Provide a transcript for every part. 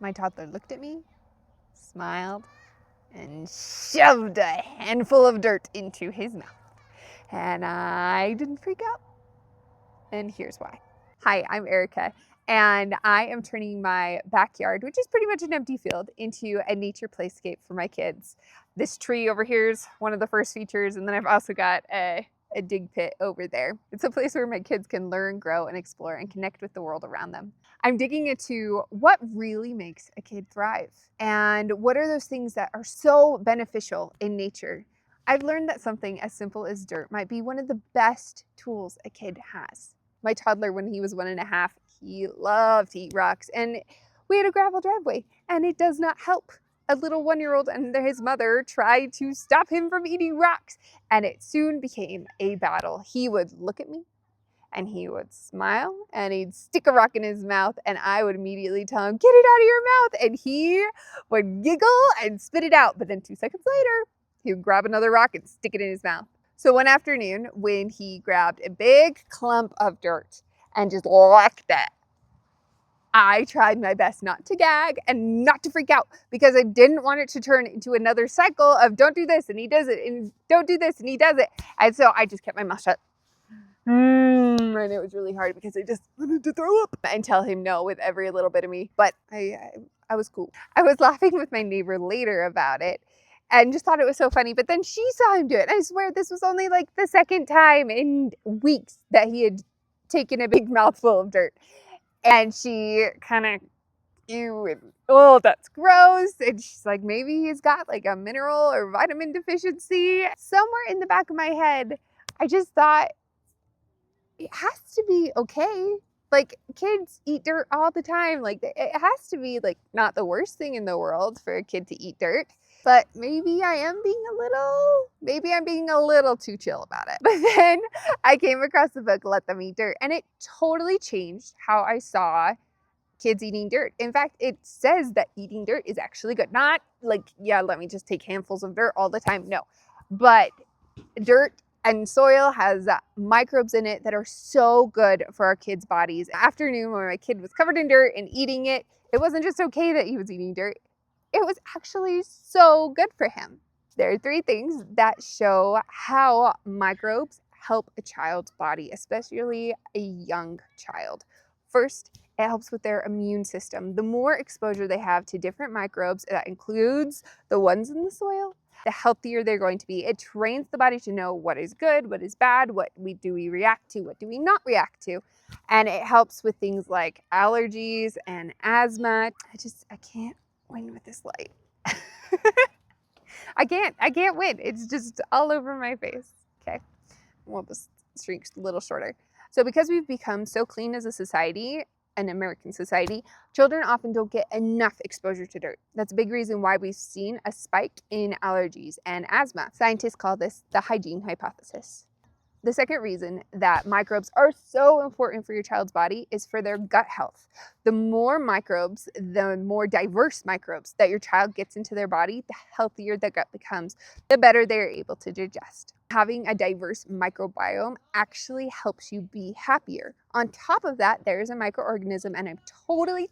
My toddler looked at me, smiled, and shoved a handful of dirt into his mouth. And I didn't freak out. And here's why. Hi, I'm Erica, and I am turning my backyard, which is pretty much an empty field, into a nature playscape for my kids. This tree over here is one of the first features, and then I've also got a dig pit over there. It's a place where my kids can learn, grow, and explore and connect with the world around them. I'm digging into what really makes a kid thrive and what are those things that are so beneficial in nature. I've learned that something as simple as dirt might be one of the best tools a kid has. My toddler, when he was 1.5, he loved to eat rocks, and we had a gravel driveway, and it does not help. A little 1-year-old and his mother tried to stop him from eating rocks, and it soon became a battle. He would look at me, and he would smile, and he'd stick a rock in his mouth, and I would immediately tell him, "Get it out of your mouth," and he would giggle and spit it out, but then 2 seconds later, he would grab another rock and stick it in his mouth. So one afternoon, when he grabbed a big clump of dirt and just licked it, I tried my best not to gag and not to freak out because I didn't want it to turn into another cycle of don't do this and he does it and don't do this and he does it. And so I just kept my mouth shut. And it was really hard because I just wanted to throw up and tell him no with every little bit of me. But I was cool. I was laughing with my neighbor later about it and just thought it was so funny. But then she saw him do it. I swear this was only like the second time in weeks that he had taken a big mouthful of dirt. And she kind of, ew, and, oh, that's gross. And she's like, maybe he's got like a mineral or vitamin deficiency. Somewhere in the back of my head, I just thought, it has to be okay. Like, kids eat dirt all the time. Like, it has to be like not the worst thing in the world for a kid to eat dirt. But maybe I'm being a little too chill about it. But then I came across the book, Let Them Eat Dirt, and it totally changed how I saw kids eating dirt. In fact, it says that eating dirt is actually good. Not like, yeah, let me just take handfuls of dirt all the time. No, but dirt and soil has microbes in it that are so good for our kids' bodies. Afternoon when my kid was covered in dirt and eating it, it wasn't just okay that he was eating dirt. It was actually so good for him. There are 3 things that show how microbes help a child's body, especially a young child. First, it helps with their immune system. The more exposure they have to different microbes, that includes the ones in the soil, the healthier they're going to be. It trains the body to know what is good, what is bad, what do we react to, what do we not react to. And it helps with things like allergies and asthma. I can't win with this light. I can't win. It's just all over my face. Okay, we'll just shrink a little shorter. So because we've become so clean as a society, an American society, children often don't get enough exposure to dirt. That's a big reason why we've seen a spike in allergies and asthma. Scientists call this the hygiene hypothesis. The second reason that microbes are so important for your child's body is for their gut health. The more microbes, the more diverse microbes that your child gets into their body, the healthier the gut becomes, the better they're able to digest. Having a diverse microbiome actually helps you be happier. On top of that, there's a microorganism, and I'm totally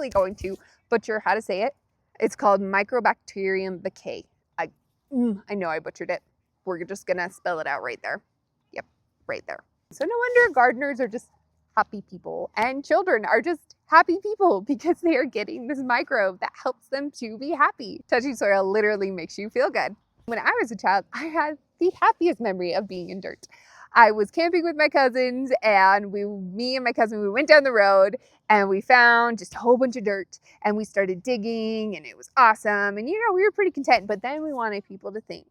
going to butcher how to say it. It's called Microbacterium vaccae. I know I butchered it. We're just gonna spell it out right there. Right there. So no wonder gardeners are just happy people and children are just happy people because they are getting this microbe that helps them to be happy. Touching soil literally makes you feel good. When I was a child, I had the happiest memory of being in dirt. I was camping with my cousins and me and my cousin, we went down the road and we found just a whole bunch of dirt and we started digging and it was awesome. And we were pretty content, but then we wanted people to think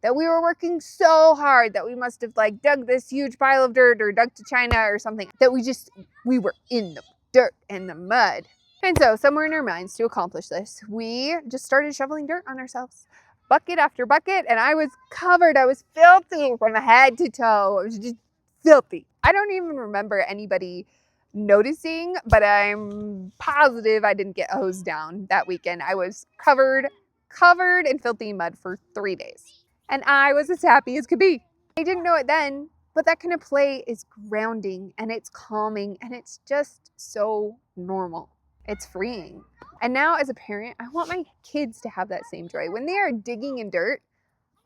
that we were working so hard that we must have like dug this huge pile of dirt or dug to China or something, that we were in the dirt and the mud. And so somewhere in our minds to accomplish this, we just started shoveling dirt on ourselves, bucket after bucket. And I was filthy from head to toe. I was just filthy. I don't even remember anybody noticing, but I'm positive I didn't get hosed down that weekend. I was covered in filthy mud for 3 days. And I was as happy as could be. I didn't know it then, but that kind of play is grounding and it's calming and it's just so normal. It's freeing. And now as a parent, I want my kids to have that same joy. When they are digging in dirt,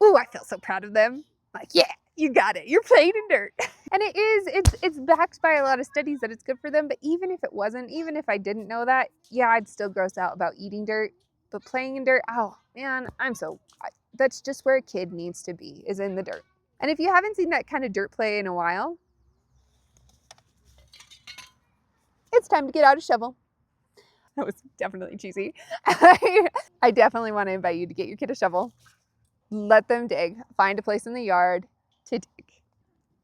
ooh, I feel so proud of them. Like, yeah, you got it. You're playing in dirt. And it's backed by a lot of studies that it's good for them. But even if it wasn't, even if I didn't know that, yeah, I'd still gross out about eating dirt. But playing in dirt, oh man, that's just where a kid needs to be, is in the dirt. And if you haven't seen that kind of dirt play in a while, it's time to get out a shovel. That was definitely cheesy. I definitely want to invite you to get your kid a shovel. Let them dig. Find a place in the yard to dig.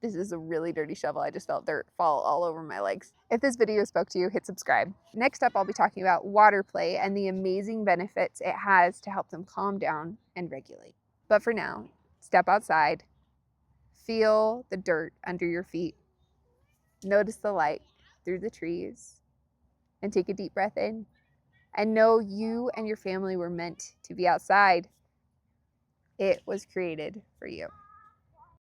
This is a really dirty shovel. I just felt dirt fall all over my legs. If this video spoke to you, hit subscribe. Next up, I'll be talking about water play and the amazing benefits it has to help them calm down and regulate. But for now, step outside, feel the dirt under your feet, notice the light through the trees, and take a deep breath in. And know you and your family were meant to be outside. It was created for you.